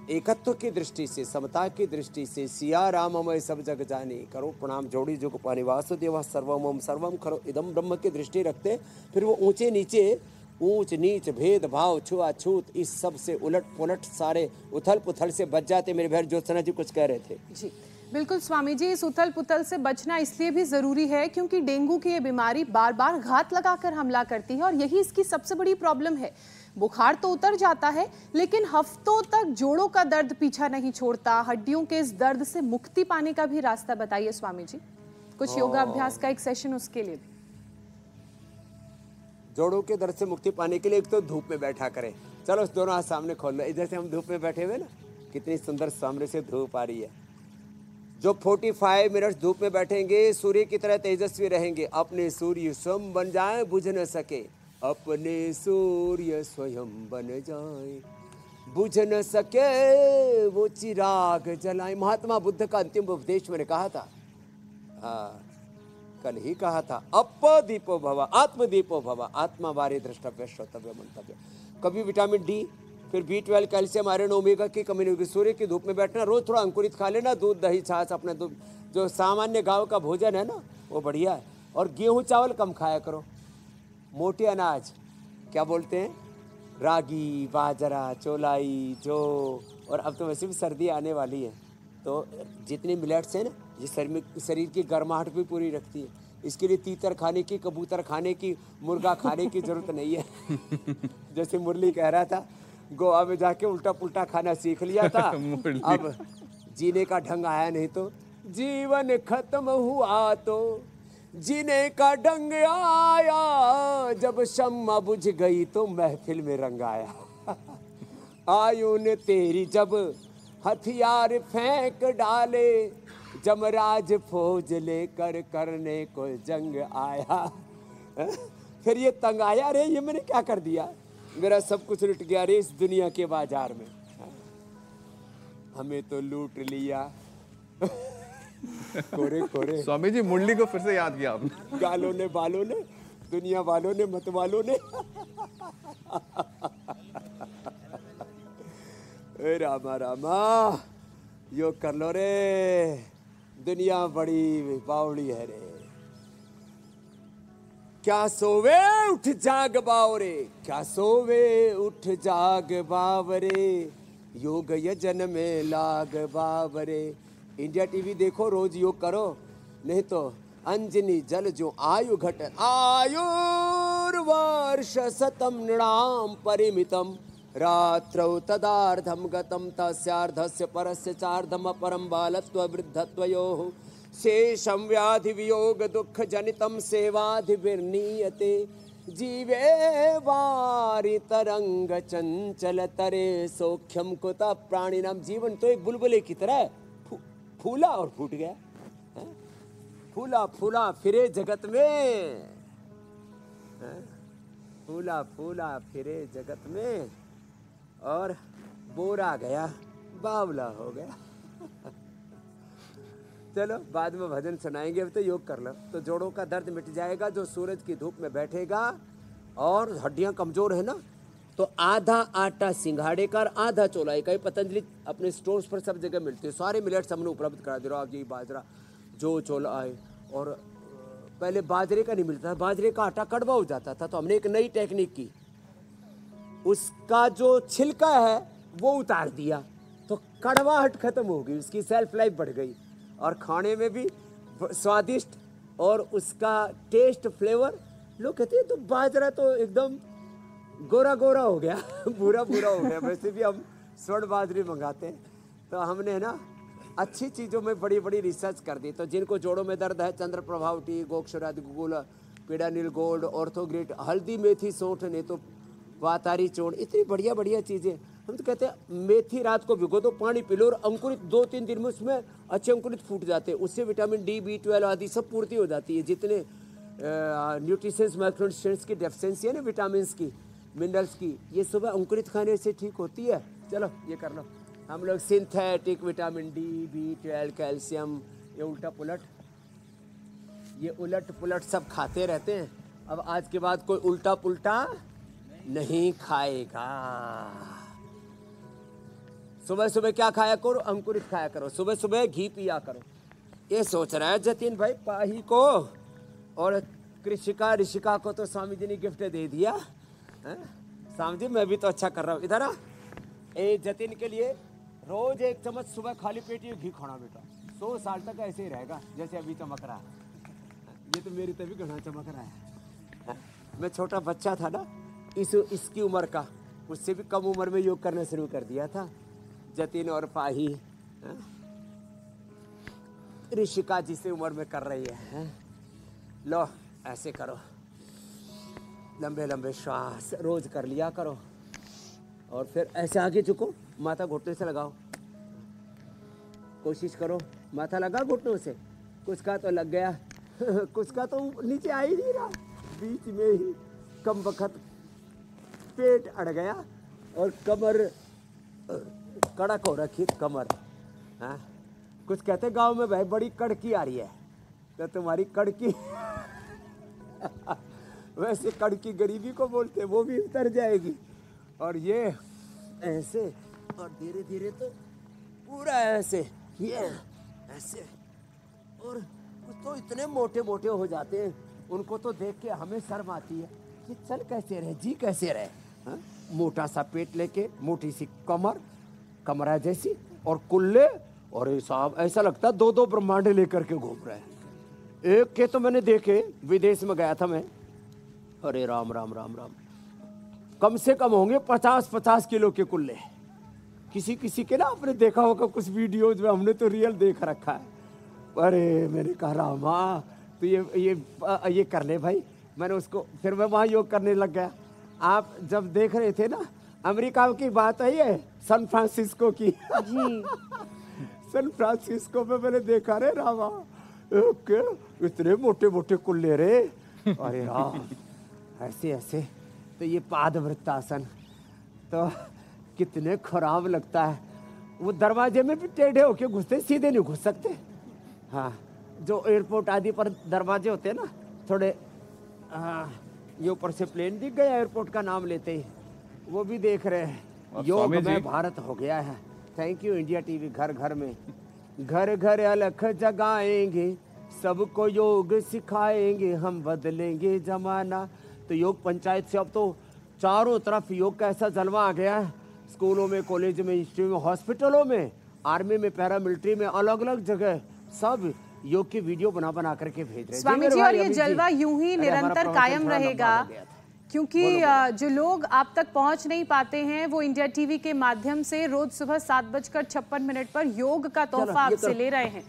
एकत्व की दृष्टि से, समता की दृष्टि से, सिया राम मैं सब जग जानी, करो प्रणाम जोड़ी जो पानी वासुदेव सर्वम सर्वम करो इदम ब्रह्म की दृष्टि रखते। फिर वो ऊंचे नीचे, ऊंच नीच, भेदभाव, छुआछूत, इस सब से उलट पुलट, सारे उथल पुथल से बच जाते। मेरे बहन ज्योत्सना जी कुछ कह रहे थे। जी बिल्कुल स्वामी जी, इस उथल पुथल से बचना इसलिए भी जरूरी है क्योंकि डेंगू की ये बीमारी बार बार घात लगाकर हमला करती है, और यही इसकी सबसे बड़ी प्रॉब्लम है। बुखार तो उतर जाता है, लेकिन हफ्तों तक जोड़ों का दर्द पीछा नहीं छोड़ता। हड्डियों के इस दर्द से मुक्ति पाने का भी रास्ता बताइए स्वामी जी, कुछ योगाभ्यास का एक सेशन उसके लिए। जोड़ों के दर्द से मुक्ति पाने के लिए एक तो धूप में बैठा करें। चलो दोनों हाथ सामने खोल लो। इधर से हम धूप में बैठे हुए ना, कितनी सुंदर सामने से धूप आ रही है। जो 45 मिनट धूप में बैठेंगे, सूर्य की तरह तेजस्वी रहेंगे। अपने सूर्य स्वयं बन जाए, बुझ न सके। अपने सूर्य स्वयं बन जाए, बुझ न सके वो चिराग जलाए। महात्मा बुद्ध का अंतिम उपदेश मैंने कहा था, हाँ कल ही कहा था, अपदीपो भव आत्मदीपो भव, आत्मा बारे द्रष्टव्य श्रोतव्य मंतव्य। कभी विटामिन डी, फिर B12, कैल्शियम, आयरन, ओमेगा की कमी नहीं होगी। सूर्य की धूप में बैठना, रोज थोड़ा अंकुरित खा लेना, दूध दही छाछ, अपने दूध जो सामान्य गांव का भोजन है ना वो बढ़िया है। और गेहूं चावल कम खाया करो। मोटे अनाज क्या बोलते हैं, रागी, बाजरा, चौलाई, जो, और अब तो वैसे भी सर्दी आने वाली है तो जितने मिलेट्स हैं ना, ये शरीर की गर्माहट भी पूरी रखती है। इसके लिए तीतर खाने की, कबूतर खाने की, मुर्गा खाने की जरूरत नहीं है। जैसे मुरली कह रहा था, गोवा में जाके उल्टा पुल्टा खाना सीख लिया था, अब जीने का ढंग आया नहीं तो जीवन खत्म हुआ तो जीने का ढंग आया। जब शम्मा बुझ गई तो महफिल में रंग आया। आयु ने तेरी जब हथियार फेंक डाले, जमराज फौज लेकर करने को जंग आया। फिर ये तंग आया, रे ये मैंने क्या कर दिया, मेरा सब कुछ लुट गया रे इस दुनिया के बाजार में, हमें तो लूट लिया। कोरे कोरे स्वामी जी मुरली को फिर से याद किया आपने। गालों ने बालों ने दुनिया वालों ने, मत वालों ने। ए रामा रामा, योग कर लो रे, दुनिया बड़ी बावड़ी है रे। क्या सोवे उठ जाग बावरे, क्या सोवे उठ जाग बावरे, योग यजन में लाग बावरे। इंडिया टीवी देखो, रोज योग करो, नहीं तो अंजनी जल जो आयु घट, आयुर्वर्ष शतम नृणाम परिमितम, रात्रौ तदार्धम गतम तस्यार्धस्य परस्य चार्धम परम बालत्व वृद्धत्वयोः, शेषम व्याधि वियोग दुख जनितम सेवाधिर्नीयते, जीवे वारि तरंग चंचल तरे सौख्यम कुतः प्राणिनाम। जीवन तो एक बुलबुले की तरह फूला और फूट गया, फूला फूला फिरे जगत में, फूला फूला फिरे जगत में, और बोरा गया बावला हो गया। चलो बाद में भजन सुनाएंगे, अब तो योग कर लो तो जोड़ों का दर्द मिट जाएगा। जो सूरज की धूप में बैठेगा और हड्डियां कमजोर है ना, तो आधा आटा सिंघाड़े का और आधा चौलाई का, पतंजलि अपने स्टोर्स पर सब जगह मिलते हैं, सारे मिलेट्स हमने उपलब्ध करा दे रहा। आप यही बाजरा, जो चौलाई, और पहले बाजरे का नहीं मिलता था, बाजरे का आटा कड़वा हो जाता था, तो हमने एक नई टेक्निक की, उसका जो छिलका है वो उतार दिया, तो कड़वाहट खत्म हो गई, उसकी सेल्फ लाइफ बढ़ गई, और खाने में भी स्वादिष्ट, और उसका टेस्ट फ्लेवर। लोग कहते हैं तो बाजरा तो एकदम गोरा गोरा हो गया, भूरा भूरा हो गया। वैसे भी हम स्वर्ण बाजरी मंगाते हैं, तो हमने ना अच्छी चीज़ों में बड़ी बड़ी रिसर्च कर दी। तो जिनको जोड़ों में दर्द है, चंद्र प्रभाव टी, गोक्षरादि गुगुल, पीडानिल गोल्ड, ऑर्थोग्रिट, हल्दी मेथी सौंठ, नहीं तो वातारी चूर्ण, इतनी बढ़िया बढ़िया चीज़ें। हम तो कहते हैं मेथी रात को भिगो दो, पानी पी लो, और अंकुरित 2-3 दिन में उसमें अच्छे अंकुरित फूट जाते हैं, उससे विटामिन डी, B12 आदि सब पूर्ति हो जाती है। जितने न्यूट्रिशंस माइक्रोन्यूट्रिएंट्स की डेफिशिएंसी है ना, विटामिन की, मिनरल्स की, ये सुबह अंकुरित खाने से ठीक होती है। चलो ये कर लो। हम लोग synthetic vitamin D, B12, calcium, ये उल्टा पुलट, ये उलट पुलट सब खाते रहते हैं। अब आज के बाद कोई उल्टा पुल्टा नहीं खाएगा। सुबह सुबह क्या खाया करो, अंकुरित खाया करो, सुबह सुबह घी पिया करो। ये सोच रहा है जतिन भाई, पाही को और कृषिका ऋषिका को तो स्वामी जी ने गिफ्ट दे दिया है? स्वामी जी मैं भी तो अच्छा कर रहा हूँ। इधर आ, ए जतिन के लिए रोज 1 चम्मच सुबह खाली पेट ये घी खाना बेटा, 100 साल तक ऐसे ही रहेगा जैसे अभी चमक रहा है। ये तो मेरी तभी घना चमक रहा है। मैं छोटा बच्चा था ना, इसकी उम्र का, उससे भी कम उम्र में योग करना शुरू कर दिया था। जतिन और पाही ऋषिका जिस उम्र में कर रही है। लो ऐसे करो, लंबे लंबे श्वास रोज कर लिया करो, और फिर ऐसे आगे झुको, माथा घुटने से लगाओ, कोशिश करो माथा लगा घुटनों से। कुछ का तो लग गया, कुछ का तो नीचे आ ही नहीं रहा, बीच में ही कम वक्त पेट अड़ गया और कमर कड़क हो रखी कमर। हाँ, कुछ कहते गांव में भाई बड़ी कड़की आ रही है, तो तुम्हारी कड़की वैसे कड़की गरीबी को बोलते, वो भी उतर जाएगी। और ये ऐसे, और धीरे धीरे तो पूरा ऐसे, ये ऐसे, और कुछ तो इतने मोटे मोटे हो जाते हैं, उनको तो देख के हमें शर्म आती है कि चल कैसे रहे, जी कैसे रहे। हाँ? मोटा सा पेट लेके, मोटी सी कमर, कमरा जैसी, और कुल्ले, और ये साहब ऐसा लगता है 2-2 ब्रह्मांड लेकर के घूम रहे हैं। एक के तो मैंने देखे, विदेश में गया था मैं, अरे राम राम राम राम, कम से कम होंगे 50-50 किलो के कुल्ले। किसी किसी के ना आपने देखा होगा कुछ वीडियोज में, हमने तो रियल देख रखा है। अरे मैंने कहा रामा तो ये कर ले भाई। मैंने उसको, फिर मैं वहाँ योग करने लग गया। आप जब देख रहे थे ना, अमेरिका की बात है ये, सैन फ्रांसिस्को की जी। सैन फ्रांसिस्को में मैंने देखा रे रामा, इतने मोटे मोटे कुल्ले रे, अरे राम, ऐसे ऐसे। तो ये पादवृत्तासन तो कितने खराब लगता है। वो दरवाजे में भी टेढ़े होके घुसते, सीधे नहीं घुस सकते। हाँ, जो एयरपोर्ट आदि पर दरवाजे होते हैं ना, थोड़े ये ऊपर से प्लेन दिख गया एयरपोर्ट का नाम लेते ही, वो भी देख रहे हैं। और योग स्वामी जी? में भारत हो गया है। Thank you India TV. घर घर में, घर घर अलख जगाएंगे, सबको योग सिखाएंगे, हम बदलेंगे जमाना। तो योग पंचायत से अब तो चारों तरफ योग का ऐसा जलवा आ गया है। स्कूलों में, कॉलेज में, इंस्टीट्यूट में, हॉस्पिटलों में, आर्मी में, पैरामिलिट्री में, अलग अलग जगह सब योग की वीडियो बना बना करके भेज रहे हैं। स्वामी जी, और ये जलवा यूं ही निरंतर कायम रहेगा, क्योंकि जो लोग आप तक पहुंच नहीं पाते हैं वो इंडिया टीवी के माध्यम से रोज सुबह 7:56 पर योग का तोहफा आपसे ले रहे हैं।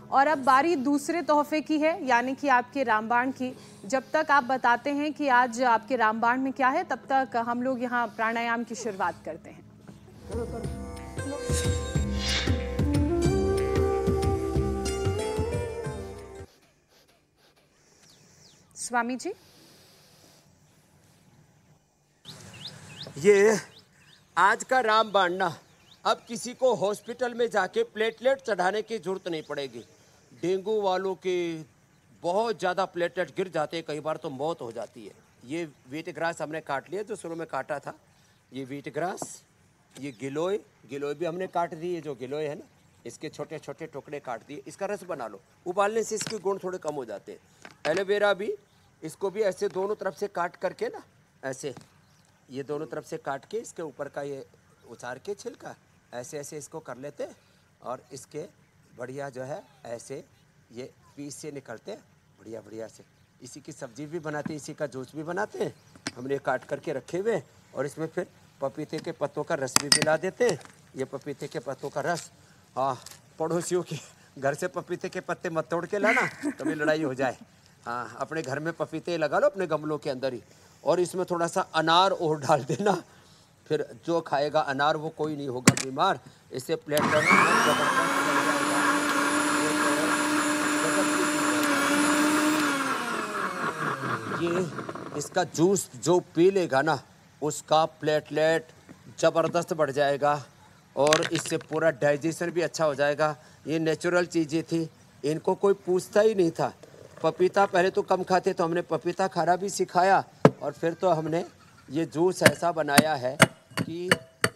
और अब बारी दूसरे तोहफे की है, यानी कि आपके रामबाण की। जब तक आप बताते हैं कि आज आपके रामबाण में क्या है, तब तक हम लोग यहाँ प्राणायाम की शुरुआत करते हैं। स्वामी जी, ये आज का रामबाण ना, अब किसी को हॉस्पिटल में जाके प्लेटलेट चढ़ाने की जरूरत नहीं पड़ेगी। डेंगू वालों के बहुत ज़्यादा प्लेटलेट गिर जाते हैं, कई बार तो मौत हो जाती है। ये व्हीट ग्रास हमने काट लिया जो शुरू में काटा था, ये व्हीट ग्रास, ये गिलोय भी हमने काट दी। ये जो गिलोय है ना, इसके छोटे छोटे टुकड़े काट दिए। इसका रस बना लो, उबालने से इसके गुण थोड़े कम हो जाते हैं। एलोवेरा भी, इसको भी ऐसे दोनों तरफ से काट करके ना, ऐसे ये दोनों तरफ से काट के इसके ऊपर का ये उतार के छिलका ऐसे ऐसे इसको कर लेते हैं, और इसके बढ़िया जो है ऐसे ये पीस से निकलते हैं बढ़िया बढ़िया से। इसी की सब्जी भी बनाते हैं, इसी का जूस भी बनाते हैं। हमने काट करके रखे हुए, और इसमें फिर पपीते के पत्तों का रस भी मिला देते हैं। ये पपीते के पत्तों का रस, हाँ, पड़ोसियों के घर से पपीते के पत्ते मत तोड़ के लाना, कभी लड़ाई हो जाए। हाँ, अपने घर में पपीते लगा लो अपने गमलों के अंदर ही, और इसमें थोड़ा सा अनार और डाल देना। फिर जो खाएगा अनार वो कोई नहीं होगा बीमार। इससे प्लेटलेट ये इसका जूस जो पी लेगा ना, उसका प्लेटलेट ज़बरदस्त बढ़ जाएगा, और इससे पूरा डाइजेशन भी अच्छा हो जाएगा। ये नेचुरल चीज़ें थी, इनको कोई पूछता ही नहीं था। पपीता पहले तो कम खाते, तो हमने पपीता खाना भी सिखाया, और फिर तो हमने ये जूस ऐसा बनाया है कि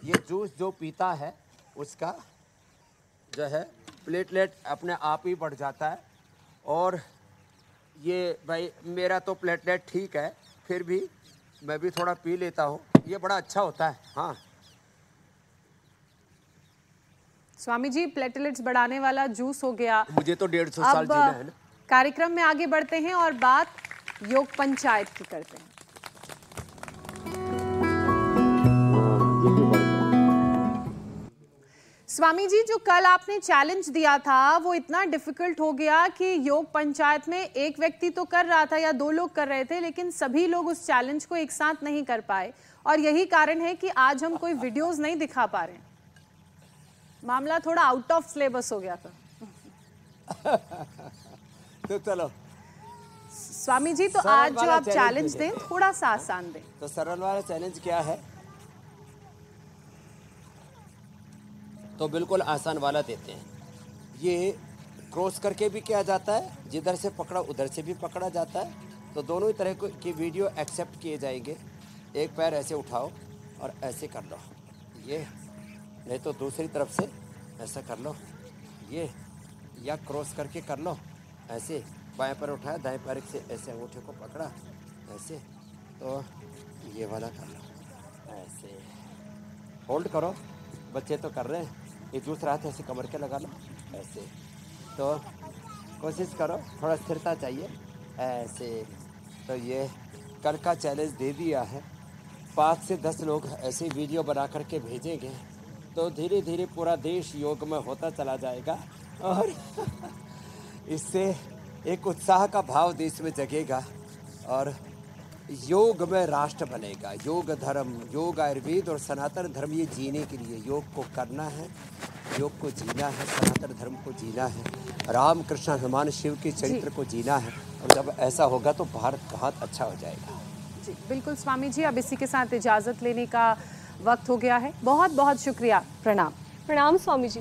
ये जूस जो पीता है उसका जो है प्लेटलेट अपने आप ही बढ़ जाता है। और ये भाई मेरा तो प्लेटलेट ठीक है, फिर भी मैं भी थोड़ा पी लेता हूँ, ये बड़ा अच्छा होता है। हाँ स्वामी जी, प्लेटलेट्स बढ़ाने वाला जूस हो गया। मुझे तो 150 साल जीना है ना। कार्यक्रम में आगे बढ़ते हैं और बात योग पंचायत की करते हैं। स्वामी जी, जो कल आपने चैलेंज दिया था वो इतना डिफिकल्ट हो गया कि योग पंचायत में एक व्यक्ति तो कर रहा था या 2 लोग कर रहे थे, लेकिन सभी लोग उस चैलेंज को एक साथ नहीं कर पाए, और यही कारण है कि आज हम कोई वीडियोस नहीं दिखा पा रहे हैं। मामला थोड़ा आउट ऑफ सिलेबस हो गया था। तो चलो स्वामी जी, तो आज जो आप चैलेंज दें थोड़ा सा आसान दें। तो सरल वाला चैलेंज क्या है? तो बिल्कुल आसान वाला देते हैं। ये क्रॉस करके भी किया जाता है, जिधर से पकड़ा उधर से भी पकड़ा जाता है। तो दोनों ही तरह की वीडियो एक्सेप्ट किए जाएंगे। एक पैर ऐसे उठाओ और ऐसे कर लो, ये, नहीं तो दूसरी तरफ से ऐसा कर लो, ये, या क्रॉस करके कर लो ऐसे। बाएं पैर उठाया, दाएं पैर से ऐसे अंगूठे को पकड़ा ऐसे, तो ये वाला कर लो ऐसे। होल्ड करो, बच्चे तो कर रहे हैं। ये दूसरा हाथ ऐसे कमर के लगा लो ऐसे। तो कोशिश करो, थोड़ा स्थिरता चाहिए ऐसे। तो ये कल का चैलेंज दे दिया है। 5 से 10 लोग ऐसे वीडियो बना करके भेजेंगे, तो धीरे धीरे पूरा देश योग में होता चला जाएगा, और इससे एक उत्साह का भाव देश में जगेगा, और योग में राष्ट्र बनेगा। योग धर्म, योग आयुर्वेद और सनातन धर्म, ये जीने के लिए योग को करना है, योग को जीना है, सनातन धर्म को जीना है, राम कृष्ण हनुमान शिव के चरित्र को जीना है। और जब ऐसा होगा तो भारत बहुत अच्छा हो जाएगा। जी बिल्कुल स्वामी जी, अब इसी के साथ इजाजत लेने का वक्त हो गया है। बहुत बहुत शुक्रिया। प्रणाम। प्रणाम स्वामी जी।